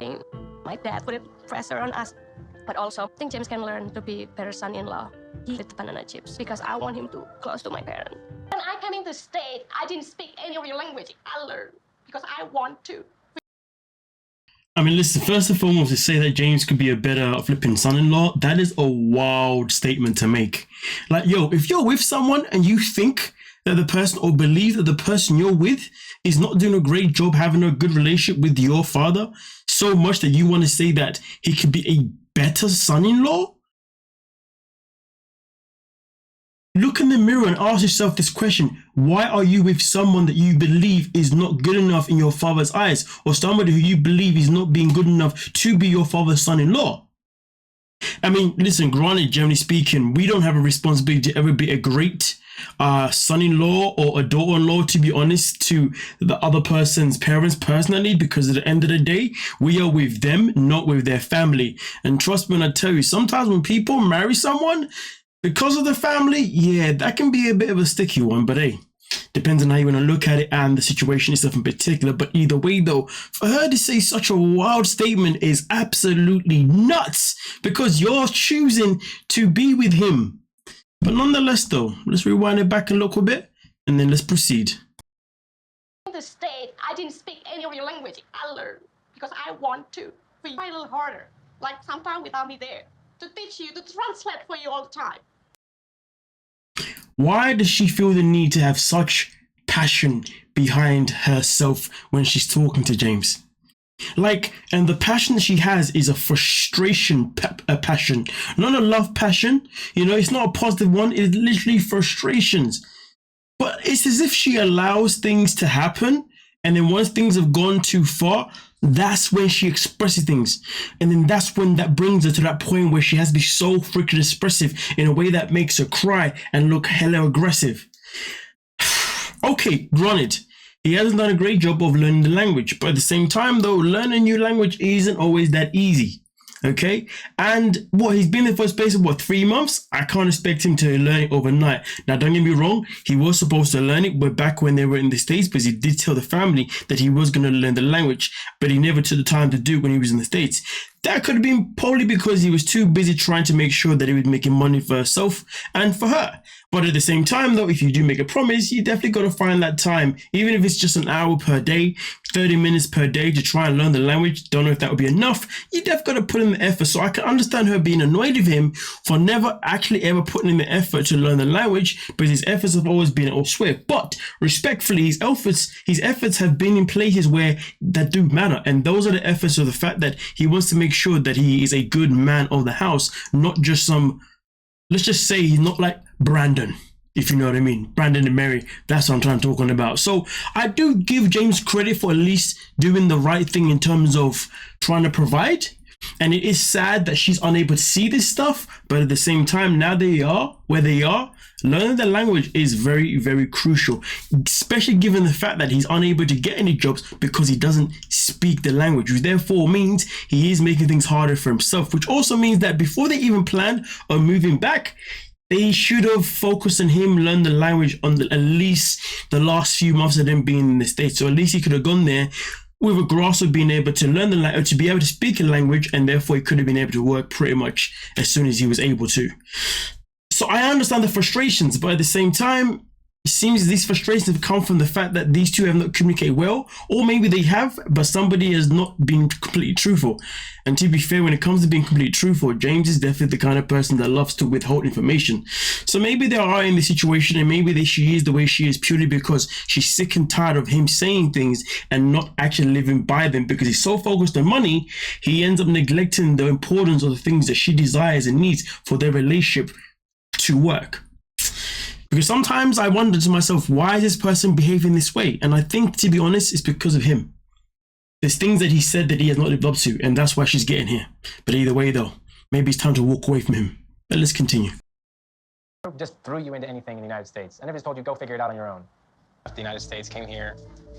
My dad put pressure on us, but also I think James can learn to be better son-in-law with the banana chips because I want him to close to my parents. When I came into the state, I didn't speak any of your language. I learned because I want to. I mean, listen, first and foremost, to say that James could be a better flipping son-in-law, that is a wild statement to make. Like, yo, if you're with someone and you think that the person or believe that the person you're with is not doing a great job having a good relationship with your father, so much that you want to say that he could be a better son-in-law? Look in the mirror and ask yourself this question. Why are you with someone that you believe is not good enough in your father's eyes, or somebody who you believe is not being good enough to be your father's son-in-law? I mean, listen, granted, generally speaking, we don't have a responsibility to ever be a great son-in-law or a daughter-in-law, to be honest, to the other person's parents personally, because at the end of the day, we are with them, not with their family. And trust me when I tell you, sometimes when people marry someone because of the family, yeah, that can be a bit of a sticky one, but hey, depends on how you want to look at it and the situation itself in particular. But either way though, for her to say such a wild statement is absolutely nuts because you're choosing to be with him. But nonetheless though, let's rewind it back a little bit and then let's proceed. In the state, I didn't speak any of your language. I learned because I want to. Be a little harder, like sometimes without me there, to teach you, to translate for you all the time. Why does she feel the need to have such passion behind herself when she's talking to James? Like, and the passion that she has is a frustration passion, not a love passion. You know, it's not a positive one. It's literally frustrations. But it's as if she allows things to happen, and then once things have gone too far, that's when she expresses things. And then that's when that brings her to that point where she has to be so freaking expressive in a way that makes her cry and look hella aggressive. Okay, granted, he hasn't done a great job of learning the language, but at the same time though, learning a new language isn't always that easy. Okay, and what, he's been there for a space of 3 months? I can't expect him to learn it overnight. Now don't get me wrong, he was supposed to learn it, but back when they were in the States, because he did tell the family that he was going to learn the language, but he never took the time to do it when he was in the States. That could have been probably because he was too busy trying to make sure that he was making money for himself and for her. But at the same time though, if you do make a promise, you definitely got to find that time, even if it's just an hour per day, 30 minutes per day to try and learn the language. Don't know if that would be enough. You definitely got to put in the effort. So I can understand her being annoyed with him for never actually ever putting in the effort to learn the language, because his efforts have always been all swift. But respectfully, his efforts have been in places where that do matter. And those are the efforts of the fact that he wants to make sure that he is a good man of the house, not just some, let's just say he's not like Brandon, if you know what I mean. Brandon and Mary, that's what I'm talking about. So I do give James credit for at least doing the right thing in terms of trying to provide. And it is sad that she's unable to see this stuff, but at the same time, now they are where they are. Learning the language is very, very crucial, especially given the fact that he's unable to get any jobs because he doesn't speak the language, which therefore means he is making things harder for himself, which also means that before they even planned on moving back, they should have focused on him learn the language on at least the last few months of them being in the States. So at least he could have gone there with a grasp of being able to learn the language, to be able to speak a language, and therefore he could have been able to work pretty much as soon as he was able to. So I understand the frustrations, but at the same time, it seems these frustrations have come from the fact that these two have not communicated well, or maybe they have, but somebody has not been completely truthful. And to be fair, when it comes to being completely truthful, James is definitely the kind of person that loves to withhold information. So maybe they are in this situation, and maybe she is the way she is purely because she's sick and tired of him saying things and not actually living by them, because he's so focused on money, he ends up neglecting the importance of the things that she desires and needs for their relationship to work. Because sometimes I wonder to myself, why is this person behaving this way? And I think, to be honest, it's because of him. There's things that he said that he has not lived up to, and that's why she's getting here. But either way though, maybe it's time to walk away from him. But let's continue. Just threw you into anything in the United States. I never just told you, go figure it out on your own. The United States came here,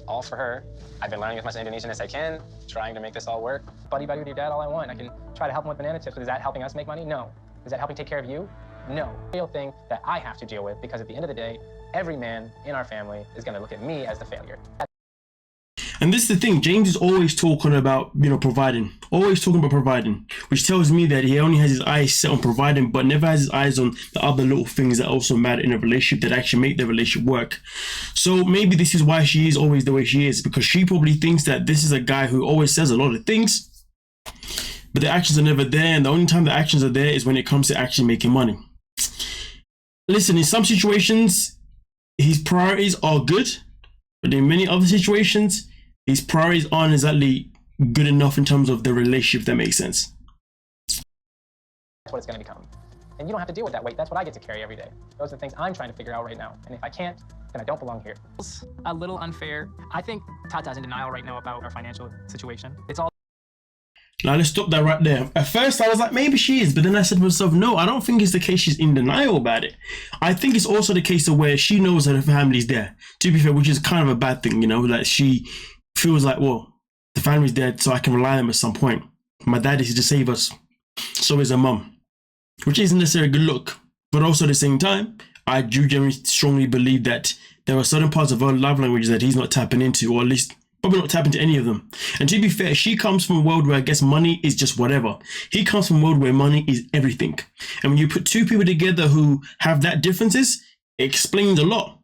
all for her. I've been learning as much Indonesian as I can, trying to make this all work. Buddy with your dad all I want. I can try to help him with banana chips, but is that helping us make money? No. Is that helping take care of you? No. Real thing that I have to deal with, because at the end of the day, every man in our family is going to look at me as the failure. And this is the thing, James is always talking about, providing, which tells me that he only has his eyes set on providing, but never has his eyes on the other little things that also matter in a relationship that actually make the relationship work. So maybe this is why she is always the way she is, because she probably thinks that this is a guy who always says a lot of things, but the actions are never there, and the only time the actions are there is when it comes to actually making money. Listen, in some situations, his priorities are good, but in many other situations, his priorities aren't exactly good enough in terms of the relationship, if that makes sense. That's what it's going to become. And you don't have to deal with that weight. That's what I get to carry every day. Those are the things I'm trying to figure out right now. And if I can't, then I don't belong here. It's a little unfair. I think Tata's in denial right now about our financial situation. It's all Now let's stop that right there. At first I was like, maybe she is, but then I said to myself, no, I don't think it's the case she's in denial about it. I think it's also the case of where she knows that her family's there, to be fair, which is kind of a bad thing, like she feels like, well, the family's dead, so I can rely on them at some point. My dad is to save us, so is her mum, which isn't necessarily a good look. But also at the same time, I do generally strongly believe that there are certain parts of her love languages that he's not tapping into, or at least probably not tapping into any of them. And to be fair, she comes from a world where I guess money is just whatever. He comes from a world where money is everything. And when you put two people together who have that differences, it explains a lot.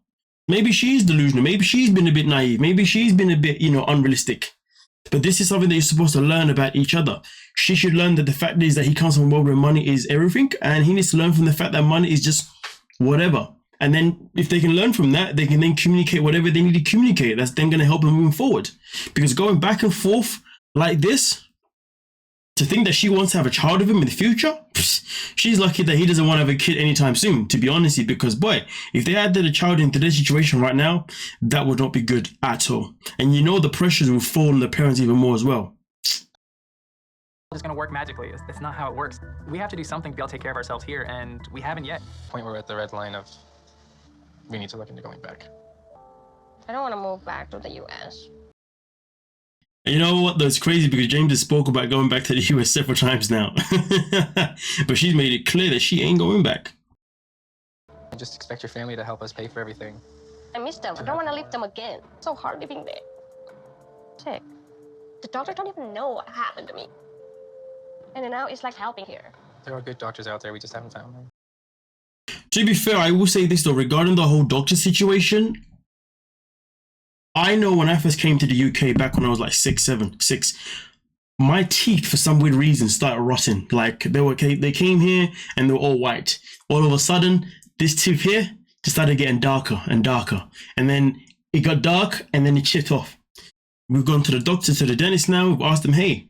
Maybe she's delusional. Maybe she's been a bit naive. Maybe she's been a bit, unrealistic. But this is something that you're supposed to learn about each other. She should learn that the fact is that he comes from a world where money is everything, and he needs to learn from the fact that money is just whatever. And then if they can learn from that, they can then communicate whatever they need to communicate. That's then going to help them moving forward. Because going back and forth like this, to think that she wants to have a child with him in the future, she's lucky that he doesn't want to have a kid anytime soon, to be honest. Because boy, if they added a child into this situation right now, that would not be good at all. And the pressures will fall on the parents even more as well. it's going to work magically. It's not how it works. We have to do something to be able to take care of ourselves here, and we haven't yet. Point where we're at the red line of we need to look into going back. I don't want to move back to the US. You know what? That's crazy because James has spoke about going back to the US several times now. But she's made it clear that she ain't going back. Just expect your family to help us pay for everything. I miss them. I don't want to leave them again. It's so hard living there. Sick. The doctor don't even know what happened to me. And then now it's like helping here. There are good doctors out there, we just haven't found them. To be fair, I will say this though, regarding the whole doctor situation, I know when I first came to the UK back when I was like 6, my teeth for some weird reason started rotting. Like they came here and they were all white. All of a sudden, this tooth here just started getting darker and darker. And then it got dark and then it chipped off. We've gone to the doctor, to the dentist now. We've asked them, hey,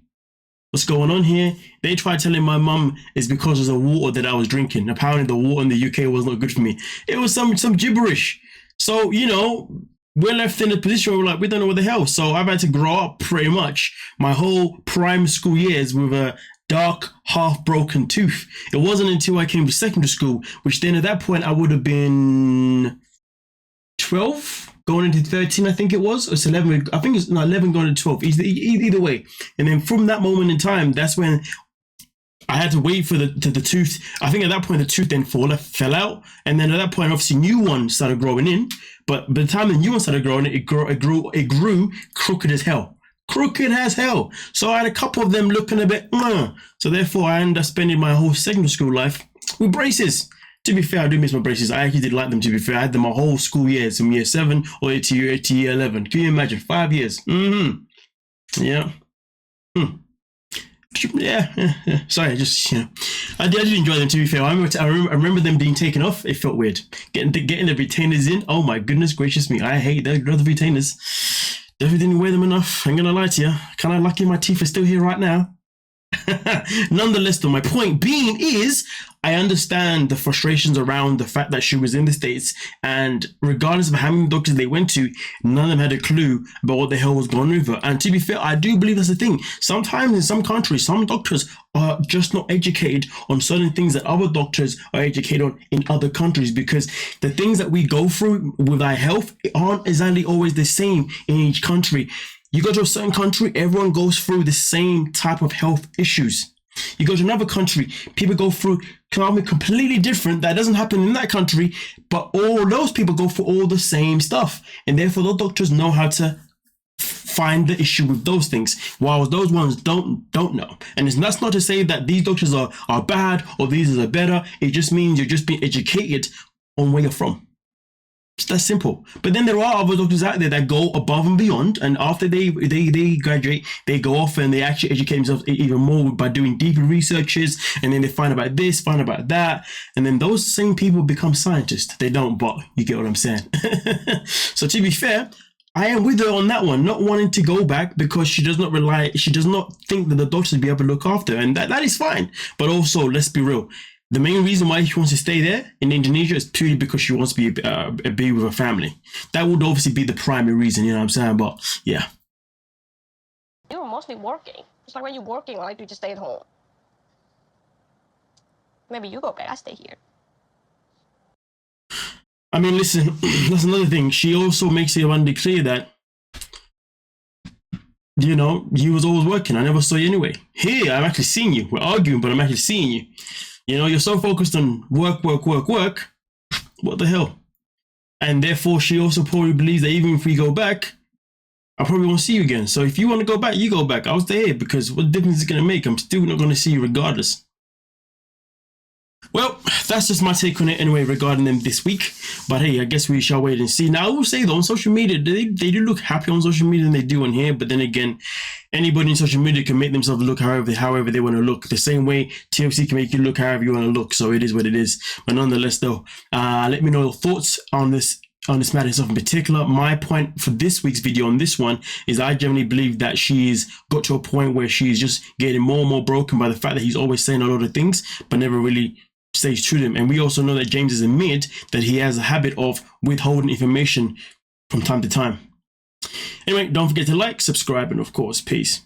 what's going on here? They tried telling my mum it's because of the water that I was drinking. Apparently the water in the UK was not good for me. It was some gibberish. So, you know, we're left in a position where we're like, we don't know what the hell. So I've had to grow up pretty much my whole primary school years with a dark, half-broken tooth. It wasn't until I came to secondary school, which then at that point I would have been 12, going into 13, I think it was. Or it's 11, I think it's 11 going to 12, either way. And then from that moment in time, that's when I had to wait for the tooth. I think at that point the tooth then fell out, and then at that point obviously new one started growing in. But by the time the new one started growing, it grew crooked as hell. Crooked as hell. So I had a couple of them looking a bit. So therefore I ended up spending my whole secondary school life with braces. To be fair, I do miss my braces. I actually did like them, to be fair. I had them my whole school years, from year 7 all the way to year 11. Can you imagine? 5 years. Yeah. Yeah. Sorry, just, you know. I did enjoy them, to be fair. I remember them being taken off. It felt weird. Getting the retainers in. Oh my goodness gracious me. I hate those retainers. Definitely didn't wear them enough. I'm gonna lie to you. Kind of lucky my teeth are still here right now. Nonetheless, though, my point being is I understand the frustrations around the fact that she was in the States, and regardless of how many doctors they went to, none of them had a clue about what the hell was going on with her. And to be fair, I do believe that's the thing. Sometimes in some countries, some doctors are just not educated on certain things that other doctors are educated on in other countries, because the things that we go through with our health aren't exactly always the same in each country. You go to a certain country, everyone goes through the same type of health issues. You go to another country, people go through something completely different that doesn't happen in that country, but all those people go through all the same stuff. And therefore, those doctors know how to find the issue with those things, while those ones don't know. And that's not to say that these doctors are bad or these are better. It just means you're just being educated on where you're from. It's that simple. But then there are other doctors out there that go above and beyond, and after they graduate, they go off and they actually educate themselves even more by doing deeper researches, and then they find about this, find about that, and then those same people become scientists. They don't, but you get what I'm saying. So to be fair, I am with her on that one, not wanting to go back because she does not think that the doctors will be able to look after her, and that is fine. But also, let's be real. The main reason why she wants to stay there in Indonesia is purely because she wants to be with her family. That would obviously be the primary reason, you know what I'm saying? But yeah. You were mostly working. It's like when you're working, I like to just stay at home. Maybe you go back, I stay here. I mean, listen, that's another thing. She also makes it abundantly clear that, you know, you was always working. I never saw you anyway. Here, I'm actually seeing you. We're arguing, but I'm actually seeing you. You know, you're so focused on work. What the hell? And therefore, she also probably believes that even if we go back, I probably won't see you again. So if you want to go back, you go back. I'll stay here because what difference is it going to make? I'm still not going to see you regardless. Well, that's just my take on it anyway regarding them this week. But hey, I guess we shall wait and see. Now, I will say though, on social media, they do look happy on social media than they do on here. But then again, anybody in social media can make themselves look however they want to look. The same way TLC can make you look however you want to look. So it is what it is. But nonetheless though, let me know your thoughts on this matter itself in particular. My point for this week's video on this one is I generally believe that she's got to a point where she's just getting more and more broken by the fact that he's always saying a lot of things, but never really stays true to him. And we also know that James has admitted that he has a habit of withholding information from time to time. Anyway, don't forget to like, subscribe, and of course, peace.